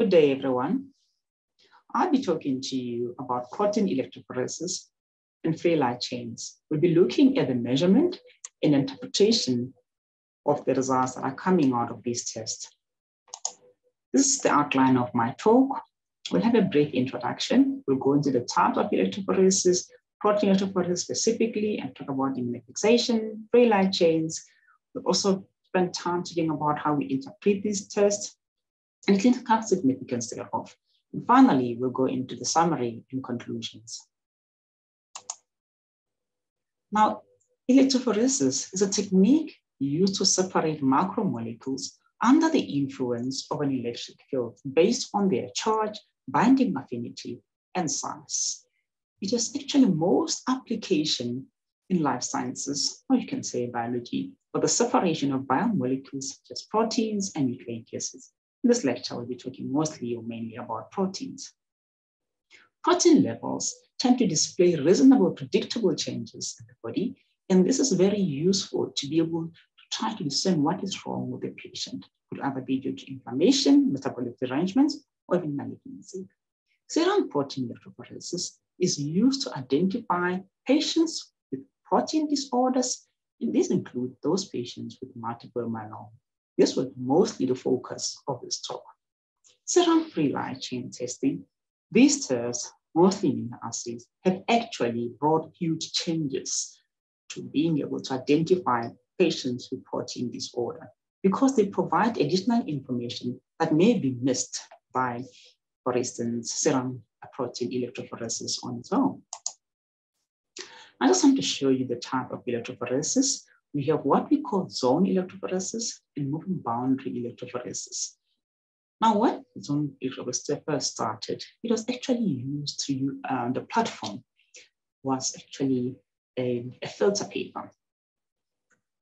Good day, everyone. I'll be talking to you about protein electrophoresis and free light chains. We'll be looking at the measurement and interpretation of the results that are coming out of this test. This is the outline of my talk. We'll have a brief introduction. We'll go into the types of electrophoresis, protein electrophoresis specifically, and talk about immunofixation, free light chains. We'll also spend time talking about how we interpret these tests and the clinical significance thereof. And finally, we'll go into the summary and conclusions. Now, electrophoresis is a technique used to separate macromolecules under the influence of an electric field based on their charge, binding affinity, and size. It has actually most application in life sciences, or you can say biology, for the separation of biomolecules such as proteins and nucleic acids. In this lecture, we'll be talking mostly or mainly about proteins. Protein levels tend to display reasonable, predictable changes in the body, and this is very useful to be able to try to discern what is wrong with the patient. It could either be due to inflammation, metabolic derangements, or even malignancy. Serum protein electrophoresis is used to identify patients with protein disorders, and these include those patients with multiple myeloma. This was mostly the focus of this talk. Serum free light chain testing, these tests, mostly immunoassays, have actually brought huge changes to being able to identify patients with protein disorder because they provide additional information that may be missed by, for instance, serum protein electrophoresis on its own. I just want to show you the type of electrophoresis. We have what we call zone electrophoresis and moving boundary electrophoresis. Now, when zone electrophoresis first started, it was actually used to, the platform was actually a filter paper.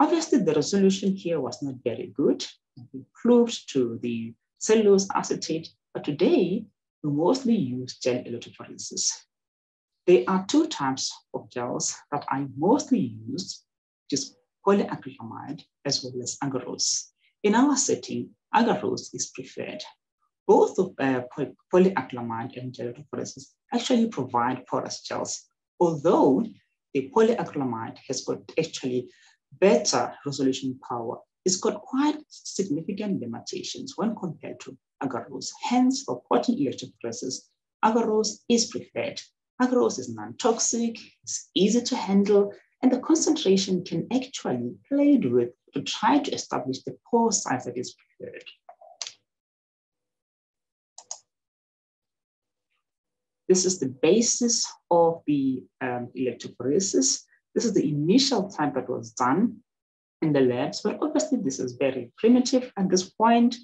Obviously, the resolution here was not very good. It improved to the cellulose acetate, but today we mostly use gel electrophoresis. There are two types of gels that are mostly used, which is polyacrylamide as well as agarose. In our setting, agarose is preferred. Both of polyacrylamide and gel electrophoresis actually provide porous gels, although the polyacrylamide has got actually better resolution power. It's got quite significant limitations when compared to agarose. Hence, for protein electrophoresis, agarose is preferred. Agarose is non-toxic, it's easy to handle, and the concentration can actually be played with to try to establish the pore size that is preferred. This is the basis of the electrophoresis. This is the initial type that was done in the labs, but obviously this is very primitive at this point.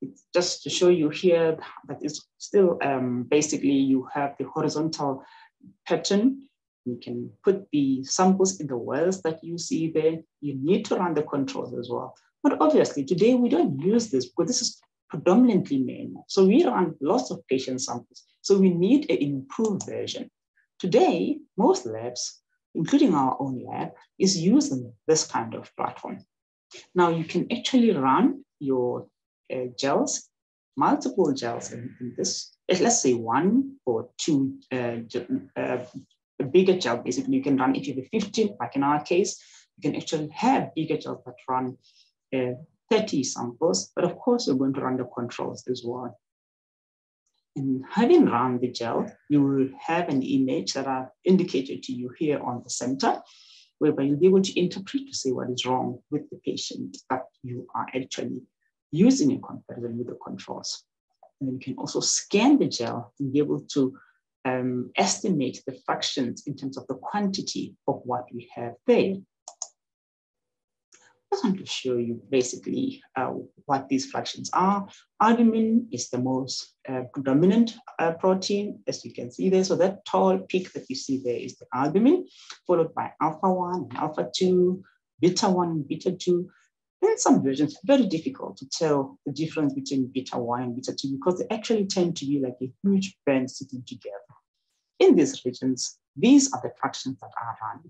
It's just to show you here that it's still basically you have the horizontal pattern. You can put the samples in the wells that you see there. You need to run the controls as well. But obviously today we don't use this because this is predominantly manual. So we run lots of patient samples. So we need an improved version. Today, most labs, including our own lab, is using this kind of platform. Now you can actually run your gels, multiple gels in this, let's say one or two, a bigger gel, basically you can run, if you have 15, like in our case, you can actually have bigger gels that run 30 samples, but of course you're going to run the controls as well. And having run the gel, you will have an image that I've indicated to you here on the center, whereby you'll be able to interpret to see what is wrong with the patient that you are actually using in comparison with the controls. And then you can also scan the gel and be able to estimate the fractions in terms of the quantity of what we have there. I just want to show you basically what these fractions are. Albumin is the most predominant protein, as you can see there. So that tall peak that you see there is the albumin, followed by alpha-1 and alpha-2, beta-1 and beta-2. In some versions, very difficult to tell the difference between beta-1 and beta-2 because they actually tend to be like a huge band sitting together. In these regions, these are the fractions that are run.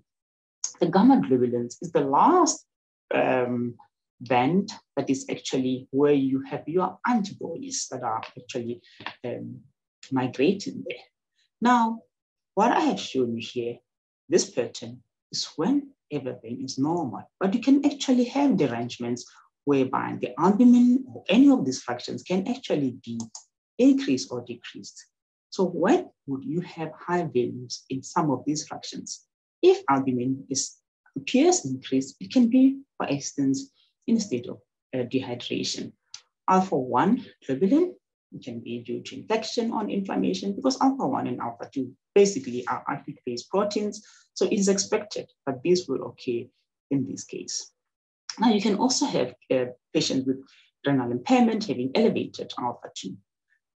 The gamma globulins is the last band that is actually where you have your antibodies that are actually migrating there. Now, what I have shown you here, this pattern is when everything is normal, but you can actually have derangements whereby the albumin or any of these fractions can actually be increased or decreased. So when would you have high values in some of these fractions? If albumin appears increased, it can be, for instance, in a state of dehydration. Alpha-1 globulin can be due to infection or inflammation, because alpha-1 and alpha-2 basically are acid-phase proteins, so it is expected that this will occur in this case. Now, you can also have patients with renal impairment having elevated alpha-2.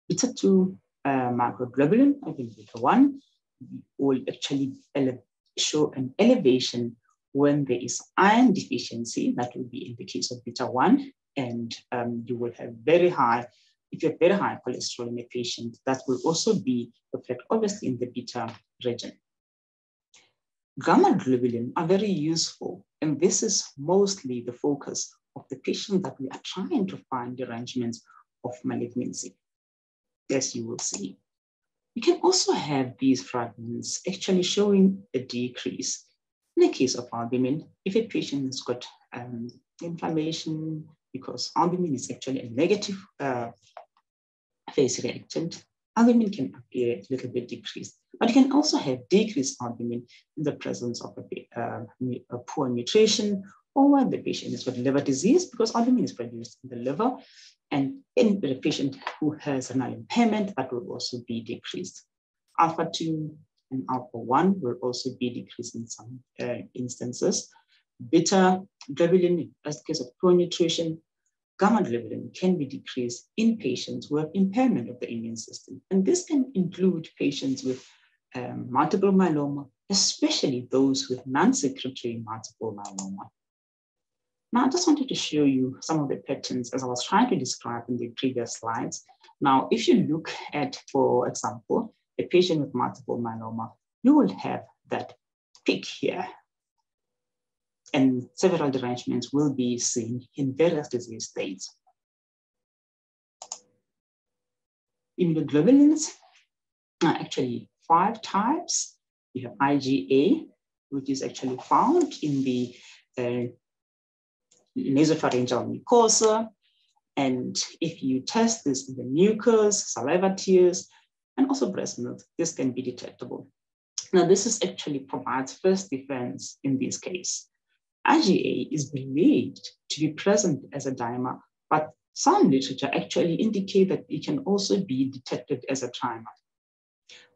Beta-2 microglobulin, I think beta-1, will actually show an elevation when there is iron deficiency. That will be in the case of beta-1, and you will have very high, if you have very high cholesterol in a patient, that will also be reflected obviously in the beta region. Gamma globulin are very useful, and this is mostly the focus of the patient that we are trying to find derangements of malignancy, as you will see. You can also have these fragments actually showing a decrease. In the case of albumin, if a patient has got inflammation, because albumin is actually a negative phase reactant, albumin can appear a little bit decreased. But you can also have decreased albumin in the presence of a poor nutrition, or when the patient has got liver disease, because albumin is produced in the liver. And in the patient who has renal impairment, that will also be decreased. Alpha-2 and alpha-1 will also be decreased in some instances. Beta globulin, in the case of poor nutrition, gamma globulin can be decreased in patients who have impairment of the immune system. And this can include patients with multiple myeloma, especially those with nonsecretory multiple myeloma. Now, I just wanted to show you some of the patterns as I was trying to describe in the previous slides. Now, if you look at, for example, a patient with multiple myeloma, you will have that peak here. And several derangements will be seen in various disease states. Immunoglobulins are actually 5 types. You have IgA, which is actually found in the nasopharyngeal mucosa. And if you test this in the mucus, saliva tears, and also breast milk, this can be detectable. Now, this is actually provides first defense in this case. IgA is believed to be present as a dimer, but some literature actually indicate that it can also be detected as a trimer.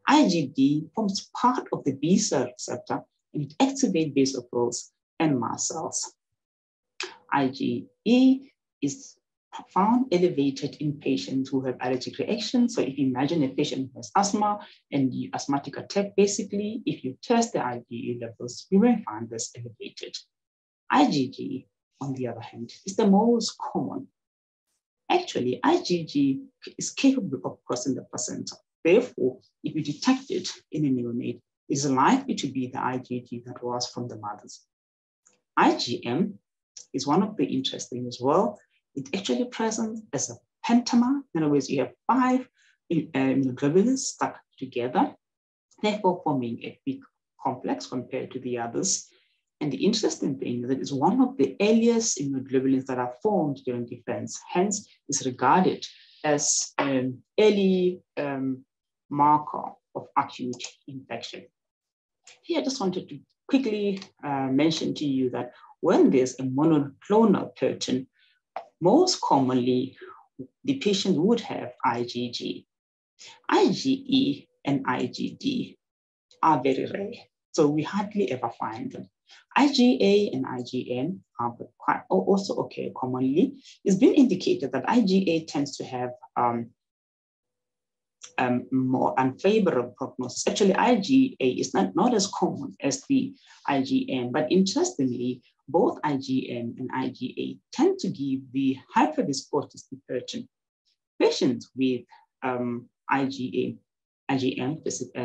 IgD forms part of the B cell receptor, and it activates basophils and mast cells. IgE is found elevated in patients who have allergic reactions. So if you imagine a patient who has asthma and the asthmatic attack, basically, if you test the IgE levels, you will find this elevated. IgG, on the other hand, is the most common. Actually, IgG is capable of crossing the placenta. Therefore, if you detect it in a neonate, it is likely to be the IgG that was from the mothers. IgM is one of the interesting as well. It's actually present as a pentamer. In other words, you have 5 immunoglobulins stuck together, therefore forming a big complex compared to the others. And the interesting thing is that it's one of the earliest immunoglobulins that are formed during defense, hence is regarded as an early marker of acute infection. Here, I just wanted to quickly mention to you that when there's a monoclonal pattern, most commonly, the patient would have IgG. IgE and IgD are very rare, so we hardly ever find them. IgA and IgM are also occur commonly. It's been indicated that IgA tends to have more unfavorable prognosis. Actually, IgA is not as common as the IgM, but interestingly, both IgM and IgA tend to give the hyperviscosity pattern. Patients with IgM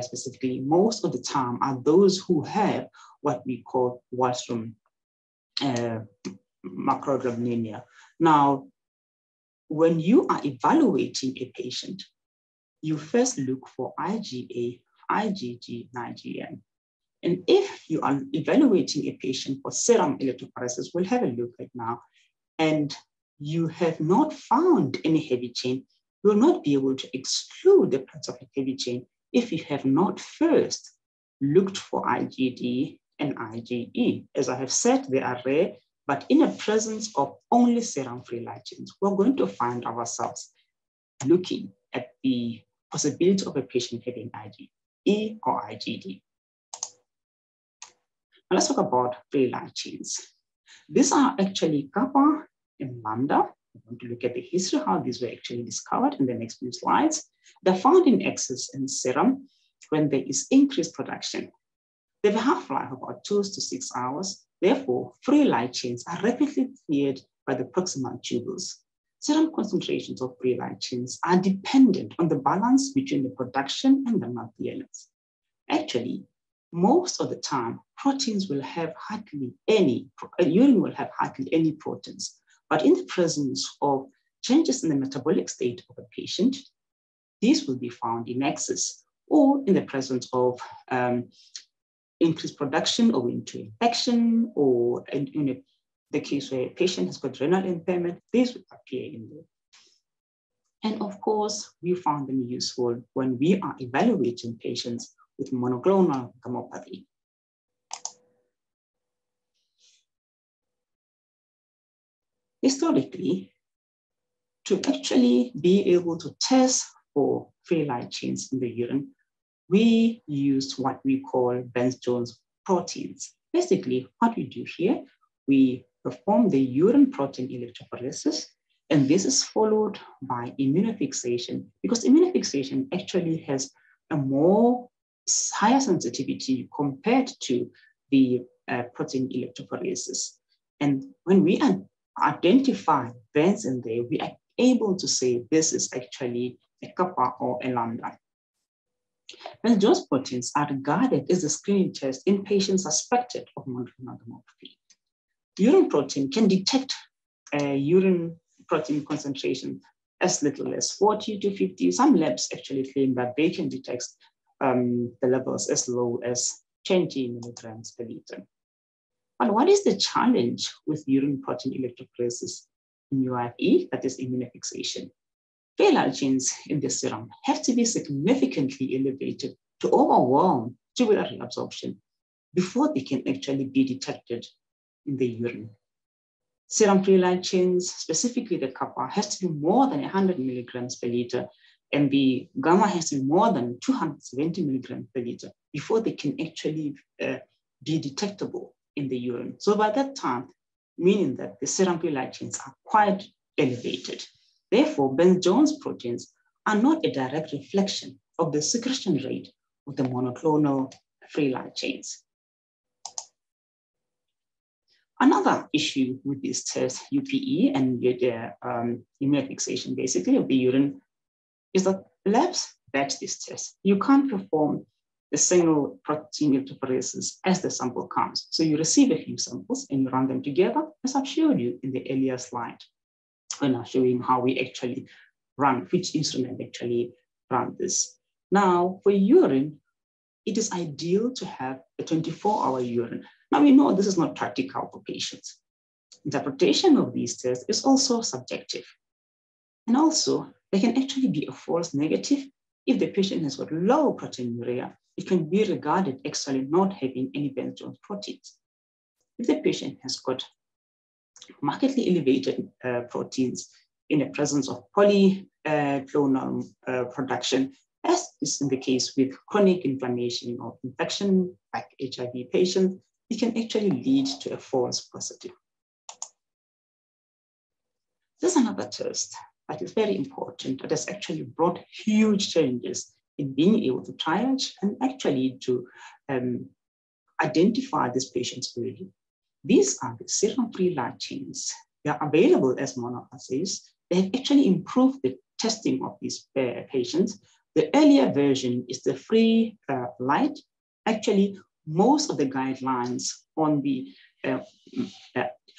specifically, most of the time are those who have what we call Wallstrom macroglobulinemia. Now, when you are evaluating a patient, you first look for IgA, IgG, and IgM. And if you are evaluating a patient for serum electrophoresis, we'll have a look right now, and you have not found any heavy chain, you will not be able to exclude the presence of a heavy chain if you have not first looked for IgD and IgE. As I have said, they are rare, but in the presence of only serum-free light chains, we're going to find ourselves looking at the possibility of a patient having IgE or IgD. Now let's talk about free light chains. These are actually kappa and lambda. I'm going to look at the history, how these were actually discovered in the next few slides. They're found in excess in serum when there is increased production. They have a half-life of about 2 to 6 hours. Therefore, free light chains are rapidly cleared by the proximal tubules. Serum concentrations of free light chains are dependent on the balance between the production and the malclearance. Actually, most of the time, proteins will have hardly any, urine will have hardly any proteins. But in the presence of changes in the metabolic state of a patient, these will be found in excess, or in the presence of increased production owing to infection, or in the case where a patient has got renal impairment, these will appear in there. And of course, we found them useful when we are evaluating patients with monoclonal gammopathy. Historically, to actually be able to test for free light chains in the urine, we used what we call Burns-Jones proteins. Basically, what we do here, we perform the urine protein electrophoresis, and this is followed by immunofixation, because immunofixation actually has a more higher sensitivity compared to the protein electrophoresis. And when we identify Burns in there, we are able to say this is actually a kappa or a lambda. Burns-Jones proteins are regarded as a screening test in patients suspected of monoclonal gammopathy. Urine protein can detect urine protein concentration as little as 40 to 50. Some labs actually claim that they can detect the levels as low as 20 milligrams per liter. But what is the challenge with urine protein electrophoresis in UIFE, that is immunofixation? Free light chains in the serum have to be significantly elevated to overwhelm tubular reabsorption before they can actually be detected in the urine. Serum free light chains, specifically the kappa, has to be more than 100 milligrams per liter, and the gamma has to be more than 270 milligrams per liter before they can actually be detectable in the urine. So by that time, meaning that the serum free light chains are quite elevated. Therefore, Burns-Jones proteins are not a direct reflection of the secretion rate of the monoclonal free light chains. Another issue with these tests, UPE and immunofixation, basically, of the urine, is that labs batch these tests. You can't perform the single protein electrophoresis as the sample comes. So you receive a few samples and you run them together, as I've showed you in the earlier slide, when I'm showing how we actually run, which instrument actually run this. Now, for urine, it is ideal to have a 24-hour urine. Now, we know this is not practical for patients. Interpretation of these tests is also subjective. And also, there can actually be a false negative. If the patient has got low proteinuria, it can be regarded actually not having any Burns-Jones proteins. If the patient has got markedly elevated proteins in the presence of polyclonal production, as is in the case with chronic inflammation or infection, like HIV patients, it can actually lead to a false positive. There's another test that is very important that has actually brought huge changes in being able to triage and actually to identify these patients early. These are the serum-free light chains. They are available as monoassays. They have actually improved the testing of these patients. The earlier version is the free light. Actually, most of the guidelines on the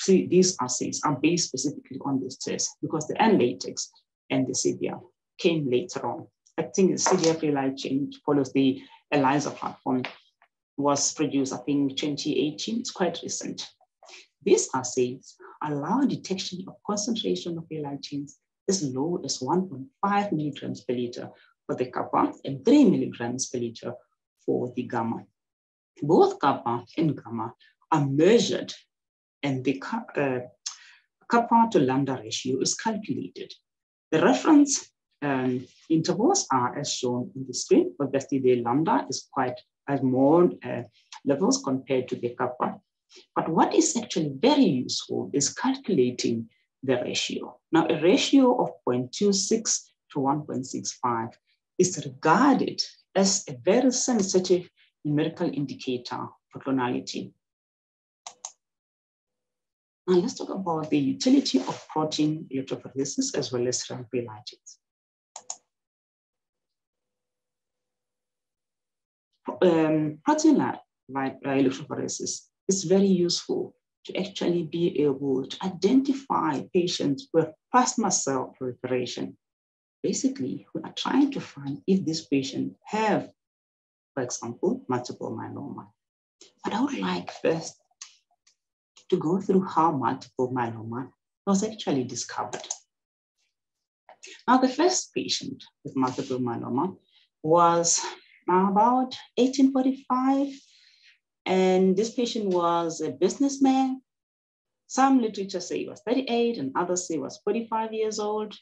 these assays are based specifically on this test because the N-latex and the CDF came later on. I think the CDF light chain follows the ELISA platform, was produced, I think, 2018. It's quite recent. These assays allow detection of concentration of light chains as low as 1.5 milligrams per liter for the kappa and 3 milligrams per liter for the gamma. Both kappa and gamma are measured, and the kappa to lambda ratio is calculated. The reference intervals are as shown in the screen. Obviously, the lambda is quite as more levels compared to the kappa. But what is actually very useful is calculating the ratio. Now, a ratio of 0.26 to 1.65 is regarded as a very sensitive numerical indicator for clonality. Now, let's talk about the utility of protein electrophoresis as well as serum-free light chains. Protein electrophoresis is very useful to actually be able to identify patients with plasma cell proliferation. Basically, we are trying to find if this patient have, for example, multiple myeloma. But I would like first to go through how multiple myeloma was actually discovered. Now, the first patient with multiple myeloma was about 1845, and this patient was a businessman. Some literature say he was 38 and others say he was 45 years old.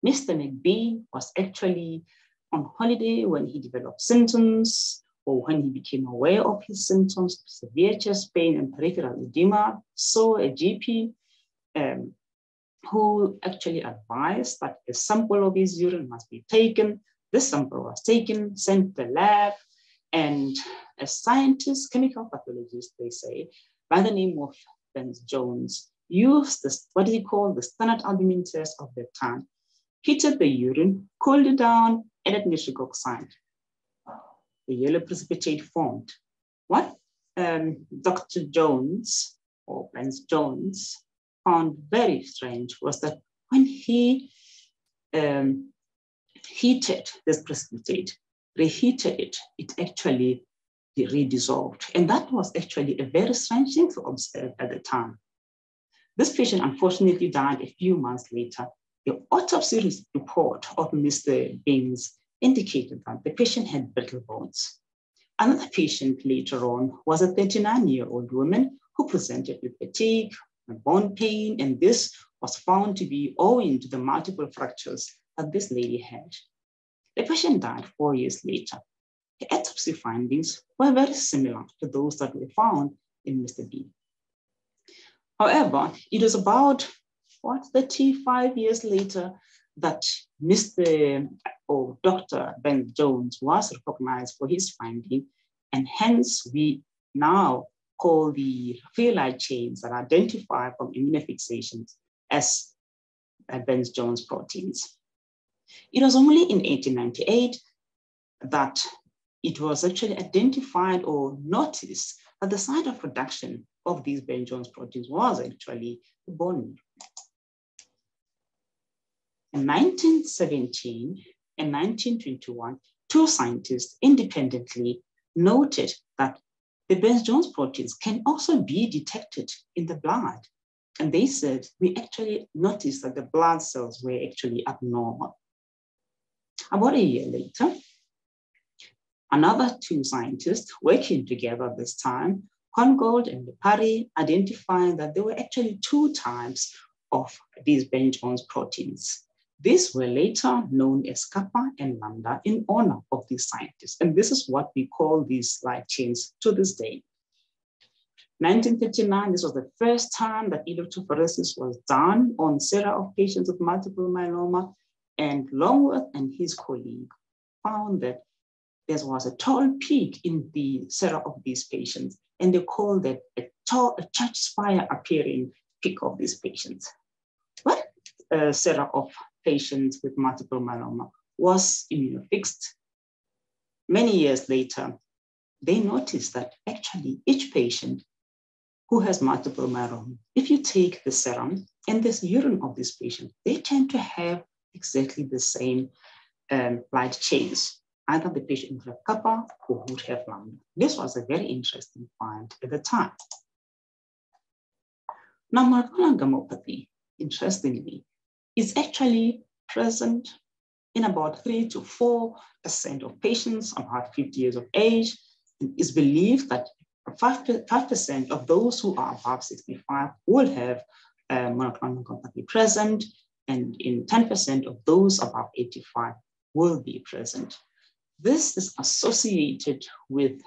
Mr. McBee was actually on holiday when he developed symptoms or when he became aware of his symptoms, severe chest pain and peripheral edema, saw a GP who actually advised that a sample of his urine must be taken. This sample was taken, sent to the lab, and a scientist, chemical pathologist, they say, by the name of Jones, used this, what he called the standard albumin test of the time, heated the urine, cooled it down, added nitric oxide. The yellow precipitate formed. What Dr. Jones, or Benz Jones, found very strange was that when he heated this precipitate, reheated it, it actually redissolved. And that was actually a very strange thing to observe at the time. This patient unfortunately died a few months later. The autopsy report of Mr. Baines indicated that the patient had brittle bones. Another patient later on was a 39-year-old woman who presented with fatigue, bone pain, and this was found to be owing to the multiple fractures that this lady had. The patient died 4 years later. The autopsy findings were very similar to those that were found in Mr. B. However, it was about 35 years later that Dr. Ben Jones was recognized for his finding, and hence we now call the free light chains that identify from immunofixations as Ben Jones proteins. It was only in 1898 that it was actually identified or noticed that the site of production of these Ben Jones proteins was actually the bone marrow. In 1917 and 1921, two scientists independently noted that the Ben Jones proteins can also be detected in the blood. And they said, we actually noticed that the blood cells were actually abnormal. About a year later, another two scientists working together this time, Congold and Lepari, identifying that there were actually two types of these Ben Jones proteins. These were later known as kappa and lambda in honor of these scientists. And this is what we call these light chains to this day. 1959, this was the first time that electrophoresis was done on sera of patients with multiple myeloma. And Longworth and his colleague found that there was a tall peak in the sera of these patients, and they called it a church spire appearing peak of these patients. What sera of patients with multiple myeloma was immunofixed. Many years later, they noticed that actually each patient who has multiple myeloma, if you take the serum and this urine of this patient, they tend to have exactly the same light chains. Either the patient would have kappa or would have lambda. This was a very interesting find at the time. Now, monoclonal gammopathy, interestingly, is actually present in about 3 to 4% of patients about 50 years of age. It is believed that 5% of those who are above 65 will have monoclonal gammopathy present, and in 10% of those above 85 will be present. This is associated with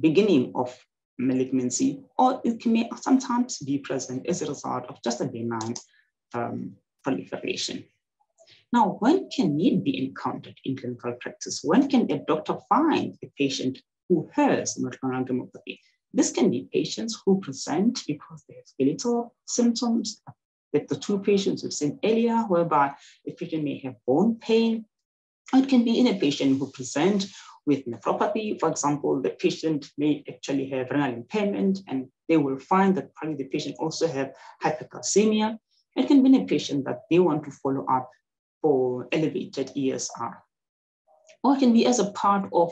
beginning of malignancy, or it may sometimes be present as a result of just a benign proliferation. Now, when can it be encountered in clinical practice? When can a doctor find a patient who has monoclonal gammopathy? This can be patients who present because they have skeletal symptoms, like the two patients we've seen earlier, whereby a patient may have bone pain. It can be in a patient who present with nephropathy. For example, the patient may actually have renal impairment, and they will find that probably the patient also have hypercalcemia. It can be in a patient that they want to follow up for elevated ESR. Or it can be as a part of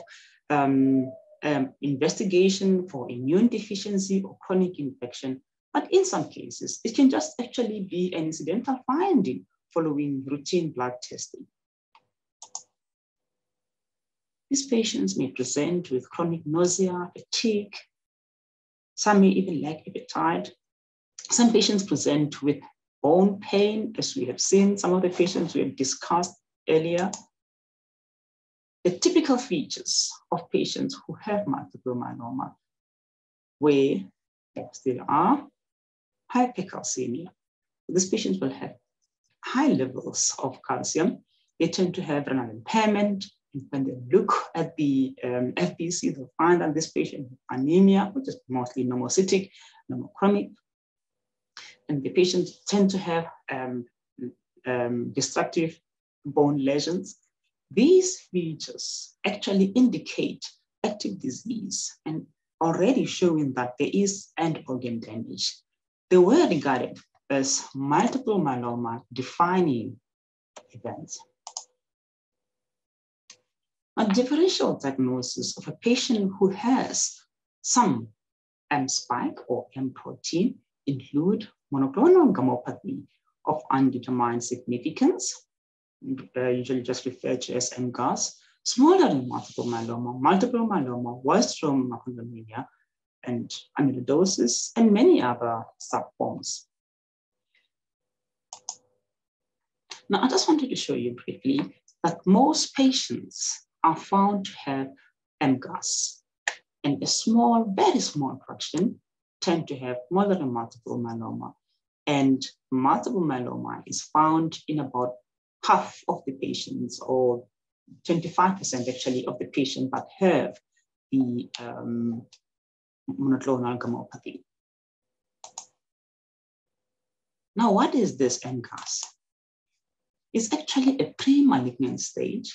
investigation for immune deficiency or chronic infection. But in some cases, it can just actually be an incidental finding following routine blood testing. These patients may present with chronic nausea, fatigue. Some may even lack appetite. Some patients present with bone pain, as we have seen. Some of the patients we have discussed earlier. The typical features of patients who have multiple myeloma, where there still are hypercalcemia. These patients will have high levels of calcium. They tend to have renal impairment. When they look at the FBC, they'll find that this patient has anemia, which is mostly normocytic, normochromic. And the patients tend to have destructive bone lesions. These features actually indicate active disease and already showing that there is end organ damage. They were regarded as multiple myeloma defining events. A differential diagnosis of a patient who has some M spike or M protein include monoclonal gammopathy of undetermined significance, usually just referred to as MGUS, smaller than multiple myeloma, Westrom macroglomia, and amyloidosis, and many other subforms. Now, I just wanted to show you briefly that most patients are found to have MGUS, and a small, very small fraction tend to have more than multiple myeloma. And multiple myeloma is found in about half of the patients, or 25% actually of the patients that have the monoclonal gammopathy. Now, what is this MGUS? It's actually a pre-malignant stage.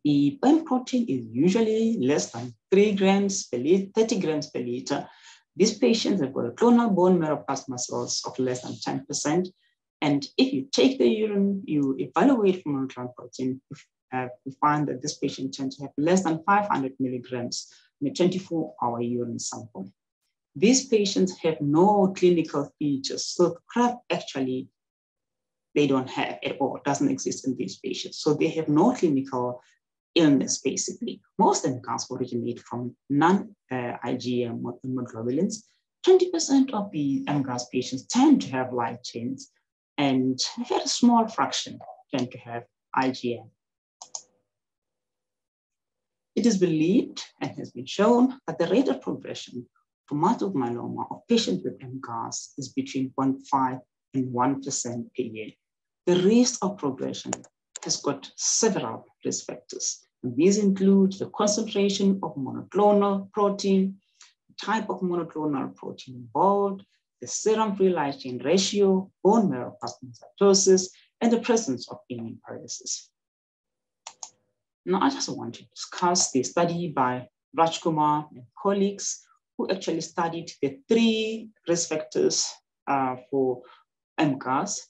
The M protein is usually less than 3 grams per liter, 30 grams per liter. These patients have got clonal bone marrow plasma cells of less than 10%. And if you take the urine, you evaluate for monoclonal protein, you find that this patient tends to have less than 500 milligrams in a 24-hour urine sample. These patients have no clinical features. So CRAB actually, they don't have at all, doesn't exist in these patients. So they have no clinical illness, basically. Most MGUS originate from non-IgM immunoglobulins. 20% of the MGUS patients tend to have light chains, and a very small fraction tend to have IgM. It is believed and has been shown that the rate of progression for multiple myeloma of patients with MGUS is between 0.5 and 1% per year. The risk of progression has got several risk factors. And these include the concentration of monoclonal protein, the type of monoclonal protein involved, the serum free light chain ratio, bone marrow plasmacytosis, and the presence of immunofixation. Now, I just want to discuss the study by Rajkumar and colleagues, who actually studied the 3 risk factors for MCAS.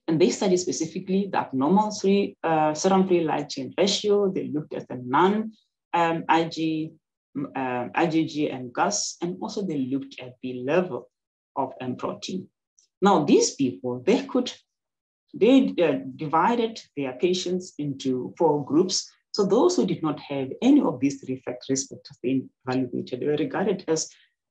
And they studied specifically the abnormal serum free light chain ratio. They looked at the non-IgG and GUS, and also they looked at the level of M protein. Now, these people, they divided their patients into 4 groups. So those who did not have any of these 3 risk factors they evaluated, they were regarded as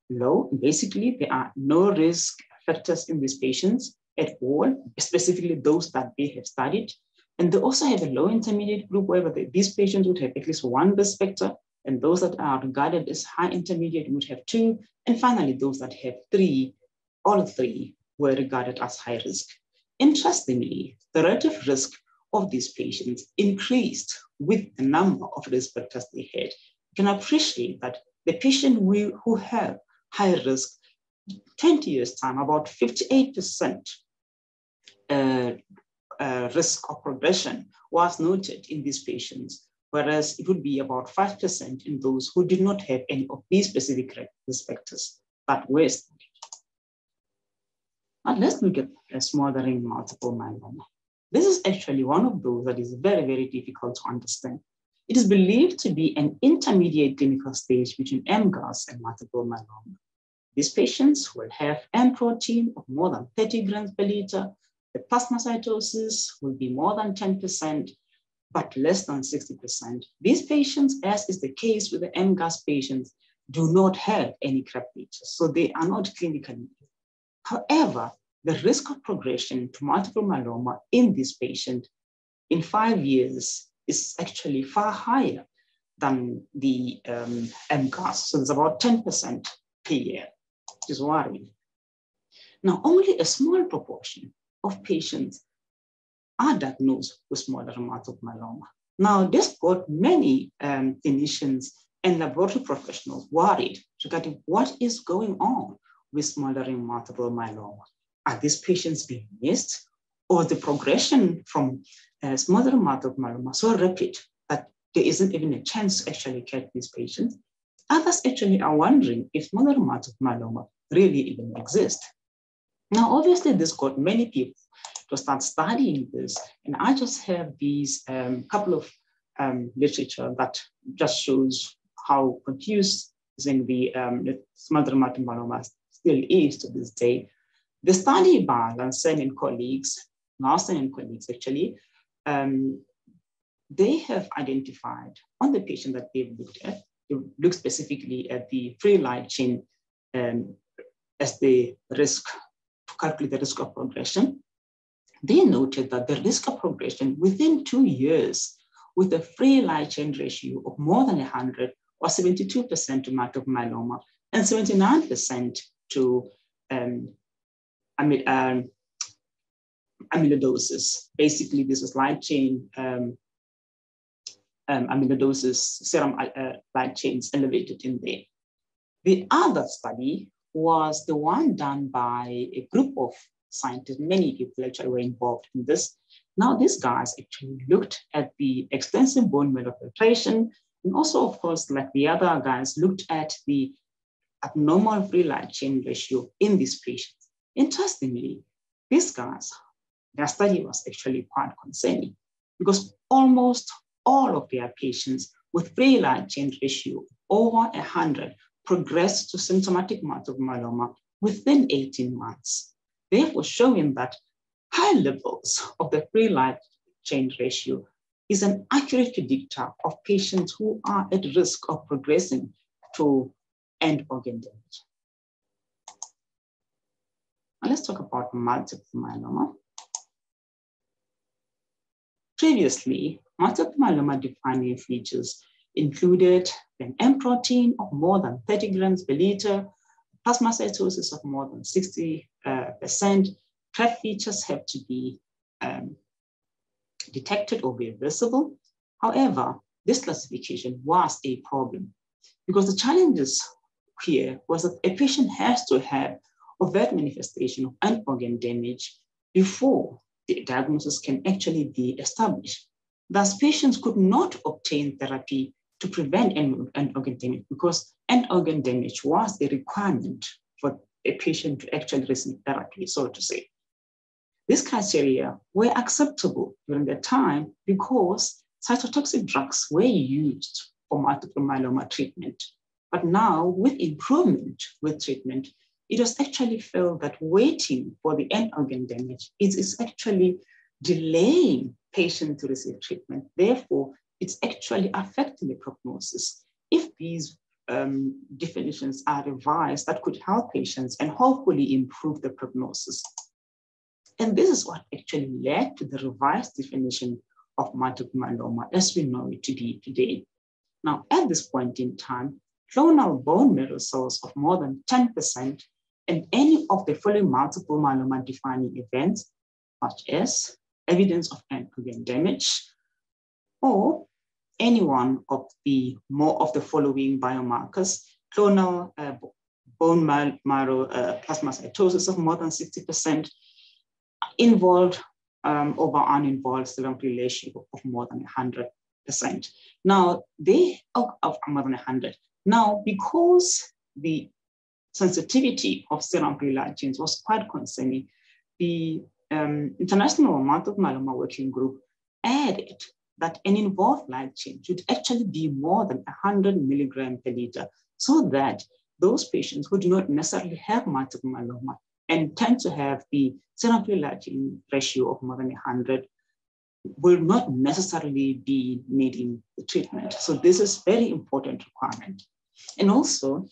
low. Basically, there are no risk factors in these patients at all, specifically those that they have studied. And they also have a low intermediate group, where these patients would have at least 1 risk factor, and those that are regarded as high intermediate would have 2. And finally, those that have 3, all 3 were regarded as high risk. Interestingly, the relative risk of these patients increased with the number of risk factors they had. You can appreciate that the patient who have high risk, 20 years time, about 58% risk of progression was noted in these patients, whereas it would be about 5% in those who did not have any of these specific risk factors that were studied. Now let's look at smoldering multiple myeloma. This is actually one of those that is very, very difficult to understand. It is believed to be an intermediate clinical stage between MGUS and multiple myeloma. These patients will have M protein of more than 30 grams per liter. The plasmacytosis will be more than 10%, but less than 60%. These patients, as is the case with the MGUS patients, do not have any CRAB features, so they are not clinically ill. However, the risk of progression to multiple myeloma in this patient in 5 years is actually far higher than the MGUS. So it's about 10% per year, which is worrying. Now, only a small proportion of patients are diagnosed with smoldering multiple myeloma. Now, this got many clinicians and laboratory professionals worried regarding what is going on with smoldering multiple myeloma. Are these patients being missed, or the progression from smoldering multiple myeloma so rapid that there isn't even a chance to actually catch these patients? Others actually are wondering if smoldering multiple myeloma really even exists. Now, obviously, this got many people to start studying this, and I just have these couple of literature that just shows how confusing the smoldering multiple myeloma still is to this day. The study by Larsen and colleagues actually, they have identified on the patient that they've looked at, they look specifically at the free light chain as the risk, to calculate the risk of progression. They noted that the risk of progression within 2 years with a free light chain ratio of more than 100 was 72% to multiple myeloma and 79% to amyloidosis. Basically, this is light chain amyloidosis, serum light chains elevated in there. The other study was the one done by a group of scientists. Many people actually were involved in this. Now, these guys actually looked at the extensive bone marrow filtration, and also, of course, like the other guys, looked at the abnormal free light chain ratio in these patients. Interestingly, these guys, their study was actually quite concerning because almost all of their patients with free light chain ratio over 100 progressed to symptomatic multiple myeloma within 18 months. Therefore, showing that high levels of the free light chain ratio is an accurate predictor of patients who are at risk of progressing to end organ damage. Now let's talk about multiple myeloma. Previously, multiple myeloma defining features included an M protein of more than 30 grams per liter, plasmacytosis of more than 60%. CRAB features have to be detected or be visible. However, this classification was a problem because the challenges here was that a patient has to have overt manifestation of end organ damage before the diagnosis can actually be established. Thus, patients could not obtain therapy to prevent end organ damage, because end organ damage was a requirement for a patient to actually receive therapy, so to say. These criteria were acceptable during the time because cytotoxic drugs were used for multiple myeloma treatment. But now, with improvement with treatment, it was actually felt that waiting for the end organ damage is actually delaying patients to receive treatment. Therefore, it's actually affecting the prognosis. If these definitions are revised, that could help patients and hopefully improve the prognosis. And this is what actually led to the revised definition of multiple myeloma as we know it to be today. Now, at this point in time, clonal bone marrow cells of more than 10% and any of the following multiple myeloma defining events, such as evidence of end organ damage, or any one of the more of the following biomarkers, clonal bone marrow plasmacytosis of more than 60%, involved over uninvolved serum-free ratio of more than 100%. Now, they of more than 100. Now, because the sensitivity of serum-free light chains was quite concerning, the International Multiple Myeloma Working Group added that an involved light chain should actually be more than 100 milligrams per liter, so that those patients who do not necessarily have multiple myeloma and tend to have the serum-free light chain ratio of more than 100 will not necessarily be needing the treatment. So this is a very important requirement. And also,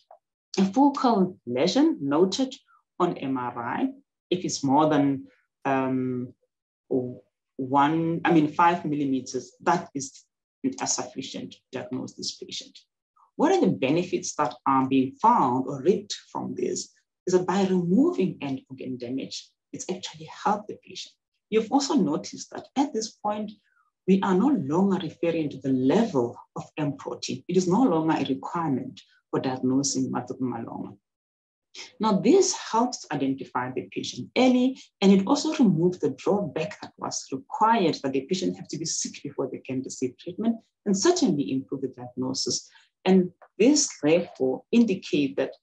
a focal lesion noted on MRI, if it's more than 5 millimeters, that is sufficient to diagnose this patient. What are the benefits that are being found or reaped from this? Is that by removing end organ damage, it's actually helped the patient. You've also noticed that at this point, we are no longer referring to the level of M protein. It is no longer a requirement for diagnosing multiple myeloma. Now, this helps identify the patient early, and it also removes the drawback that was required that the patient have to be sick before they can receive treatment, and certainly improve the diagnosis. And this, therefore, indicates that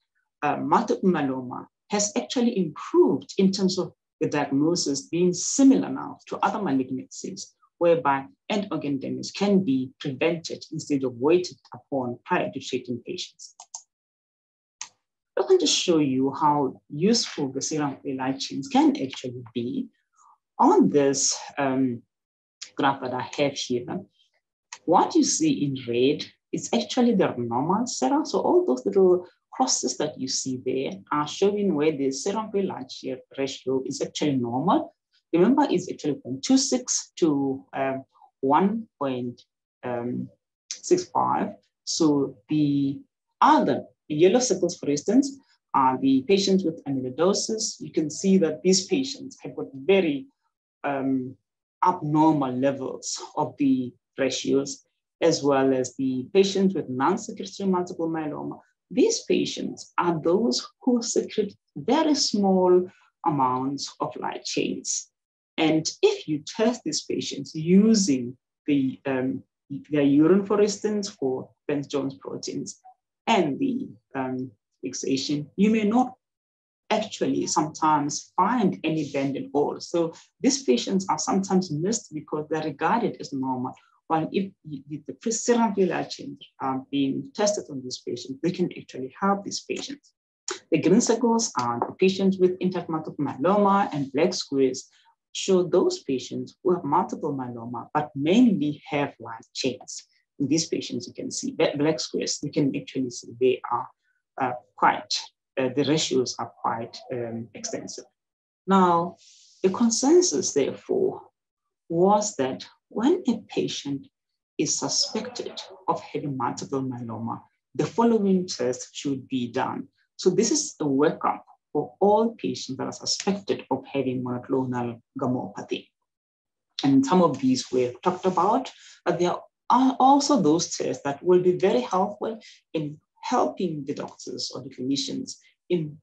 multiple myeloma has actually improved in terms of the diagnosis being similar now to other malignancies, whereby end organ damage can be prevented instead of waited upon prior to treating patients. I want to show you how useful the serum-free light chains can actually be. On this graph that I have here, what you see in red is actually the normal serum. So all those little crosses that you see there are showing where the serum-free light chain ratio is actually normal. Remember, it's actually 0.26 to 1.65. So the other yellow circles, for instance, are the patients with amyloidosis. You can see that these patients have got very abnormal levels of the ratios, as well as the patients with nonsecretory multiple myeloma. These patients are those who secrete very small amounts of light chains. And if you test these patients using their urine, for instance, for Bence-Jones proteins and the fixation, you may not actually sometimes find any bend at all. So these patients are sometimes missed because they're regarded as normal. While if the serum-free light chains are being tested on these patients, they can actually help these patients. The green circles are the patients with intact multiple myeloma, and black squares show those patients who have multiple myeloma, but mainly have light chains. In these patients, you can see black squares, you can actually see they are the ratios are quite extensive. Now, the consensus, therefore, was that when a patient is suspected of having multiple myeloma, the following tests should be done. So this is a workup for all patients that are suspected of having monoclonal gammopathy. And some of these were talked about, but there are also those tests that will be very helpful in helping the doctors or the clinicians in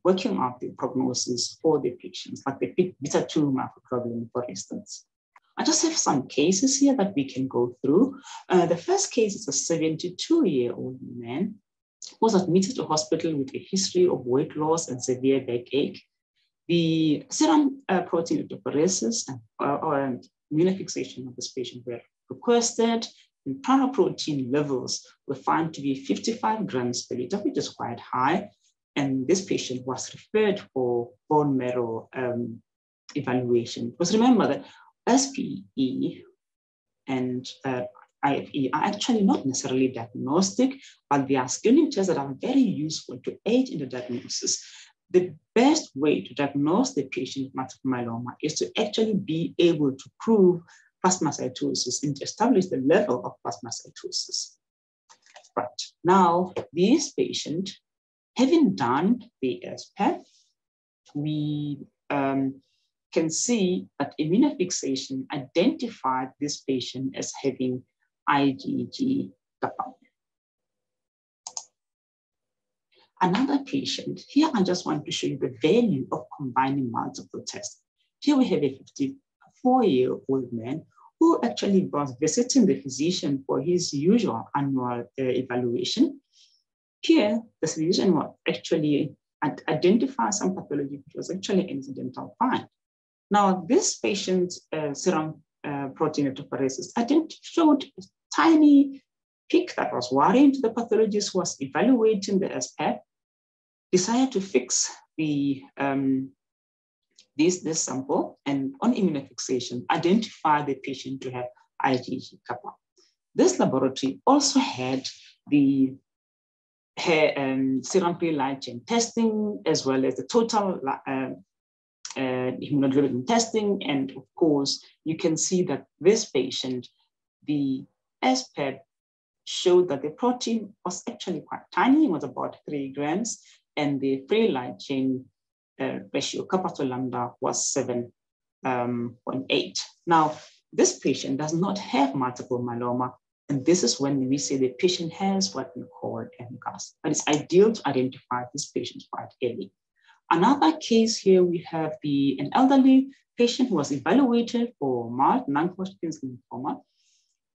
working out the prognosis for the patients, like the beta-2 microglobulin, for instance. I just have some cases here that we can go through. The first case is a 72-year-old man who was admitted to hospital with a history of weight loss and severe backache. The serum protein electrophoresis and immunofixation of this patient were requested, and paraprotein levels were found to be 55 grams per liter, which is quite high. And this patient was referred for bone marrow evaluation. Because remember that SPE and IFE are actually not necessarily diagnostic, but they are screening tests that are very useful to aid in the diagnosis. The best way to diagnose the patient with multiple myeloma is to actually be able to prove plasmacytosis and to establish the level of plasmacytosis. Right, now this patient, having done the SPE, we can see that immunofixation identified this patient as having IgG kappa. Another patient, here I just want to show you the value of combining multiple tests. Here we have a 54-year-old man who actually was visiting the physician for his usual annual evaluation. Here, the physician was actually identified some pathology which was actually incidental find. Now, this patient's serum protein electrophoresis showed a tiny peak that was worrying to the pathologist who was evaluating the SPE, decided to fix the this sample, and on immunofixation, identify the patient to have IgG kappa. This laboratory also had the serum free light chain testing, as well as the total immunoglobulin testing. And of course, you can see that this patient, the SPE showed that the protein was actually quite tiny, it was about 3 grams, and the free light chain ratio kappa to lambda was 7.8. Now, this patient does not have multiple myeloma, and this is when we say the patient has what we call MGUS, but it's ideal to identify this patient quite early. Another case here, we have an elderly patient who was evaluated for mild non-Hodgkin's lymphoma,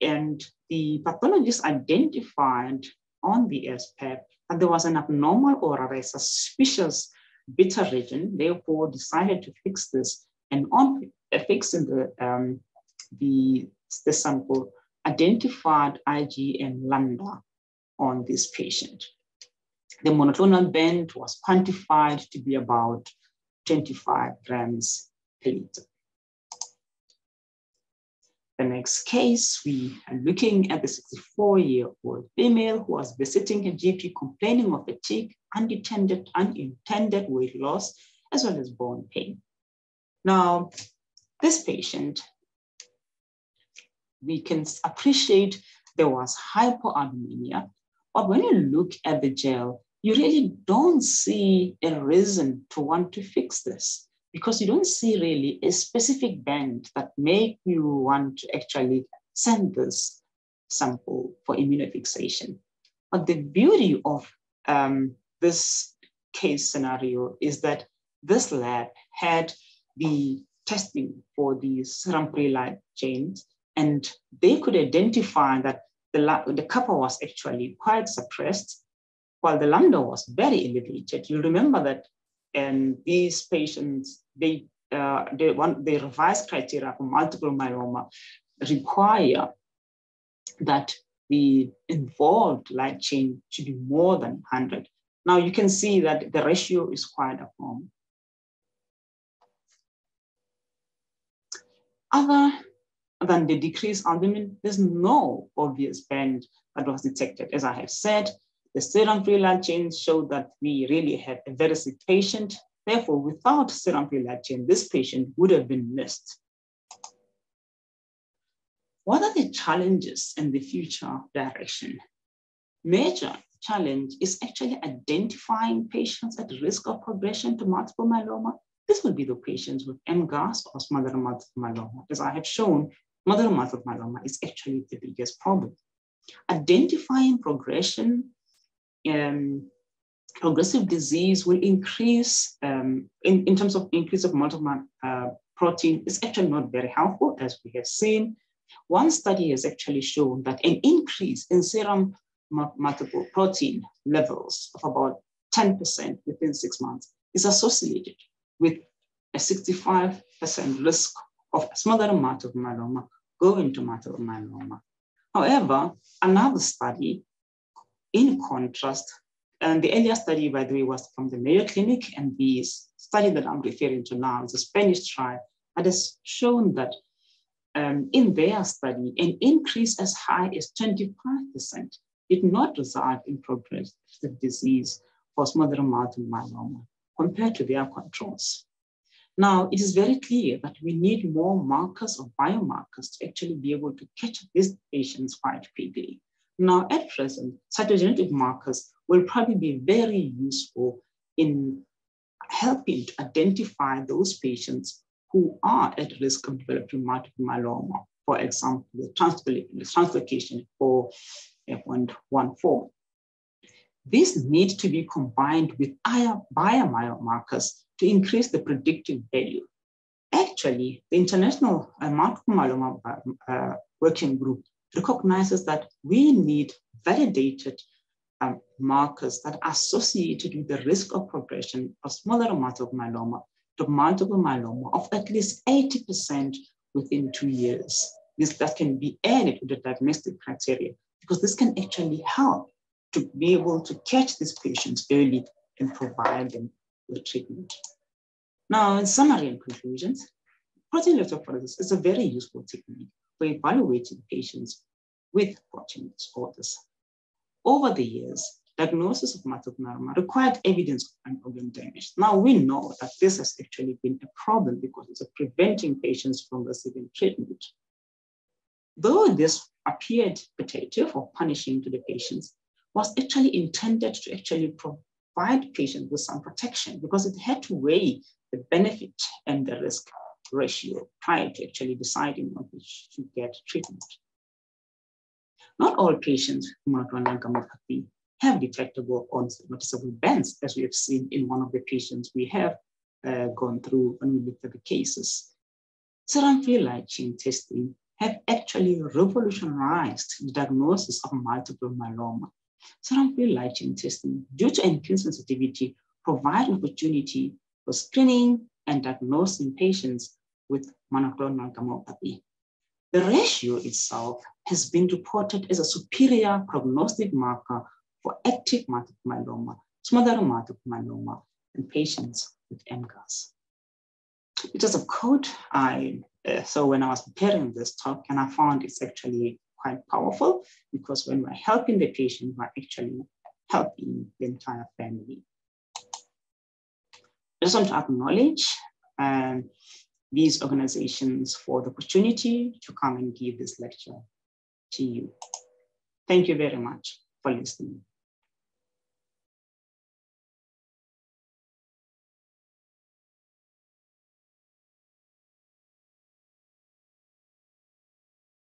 and the pathologist identified on the SPE that there was an abnormal or a suspicious beta region, therefore decided to fix this, and on fixing the sample, identified Ig and lambda on this patient. The monoclonal band was quantified to be about 25 grams per liter. The next case, we are looking at the 64-year-old female who was visiting her GP complaining of fatigue, unintended weight loss, as well as bone pain. Now, this patient, we can appreciate there was hypoalbuminemia, but when you look at the gel, you really don't see a reason to want to fix this, because you don't see really a specific band that make you want to actually send this sample for immunofixation. But the beauty of this case scenario is that this lab had the testing for the serum free light chains, and they could identify that the kappa was actually quite suppressed, while the lambda was very elevated. You remember that these patients, the revised criteria for multiple myeloma require that the involved light chain should be more than 100. Now you can see that the ratio is quite abnormal. Other than the decreased albumin, there's no obvious band that was detected. As I have said, the serum free light chain showed that we really had a very sick patient. Therefore, without serum free light chain, this patient would have been missed. What are the challenges in the future direction? Major challenge is actually identifying patients at risk of progression to multiple myeloma. This will be the patients with MGUS or smothered multiple myeloma. As I have shown, smothered multiple myeloma is actually the biggest problem. Identifying progression, progressive disease will increase in terms of increase of multiple protein is actually not very helpful, as we have seen. One study has actually shown that an increase in serum multiple protein levels of about 10% within 6 months is associated with a 65% risk of smaller multiple myeloma going to multiple myeloma. However, another study, in contrast, and the earlier study, by the way, was from the Mayo Clinic, and the study that I'm referring to now is a Spanish trial that has shown that in their study, an increase as high as 25% did not result in progressive disease for smoldering multiple myeloma compared to their controls. Now, it is very clear that we need more markers or biomarkers to actually be able to catch these patients quite quickly. Now, at present, cytogenetic markers will probably be very useful in helping to identify those patients who are at risk of developing multiple myeloma, for example, the translocation for F114. These need to be combined with biomarkers to increase the predictive value. Actually, the International Multiple Myeloma Working Group recognizes that we need validated markers that are associated with the risk of progression of smaller multiple myeloma to multiple myeloma of at least 80% within 2 years. That can be added to the diagnostic criteria because this can actually help to be able to catch these patients early and provide them with treatment. Now, in summary and conclusions, protein electrophoresis is a very useful technique for evaluating patients with protein disorders. Over the years, diagnosis of multiple myeloma required evidence of organ damage. Now we know that this has actually been a problem because it's preventing patients from receiving treatment. Though this appeared repetitive or punishing to the patients, was actually intended to actually provide patients with some protection because it had to weigh the benefit and the risk ratio prior to actually deciding on which to get treatment. Not all patients with monoclonal gammopathy have detectable or noticeable bends, as we have seen in one of the patients we have gone through when we looked at the cases. Serum-free light chain testing have actually revolutionized the diagnosis of multiple myeloma. Serum-free light chain testing, due to increased sensitivity, provide an opportunity for screening and diagnosing patients with monoclonal gammopathy. The ratio itself has been reported as a superior prognostic marker for active multiple myeloma, smoldering multiple myeloma, and patients with MGUS. It is a quote I saw when I was preparing this talk, and I found it's actually quite powerful because when we're helping the patient, we're actually helping the entire family. I just want to acknowledge these organizations for the opportunity to come and give this lecture to you. Thank you very much for listening.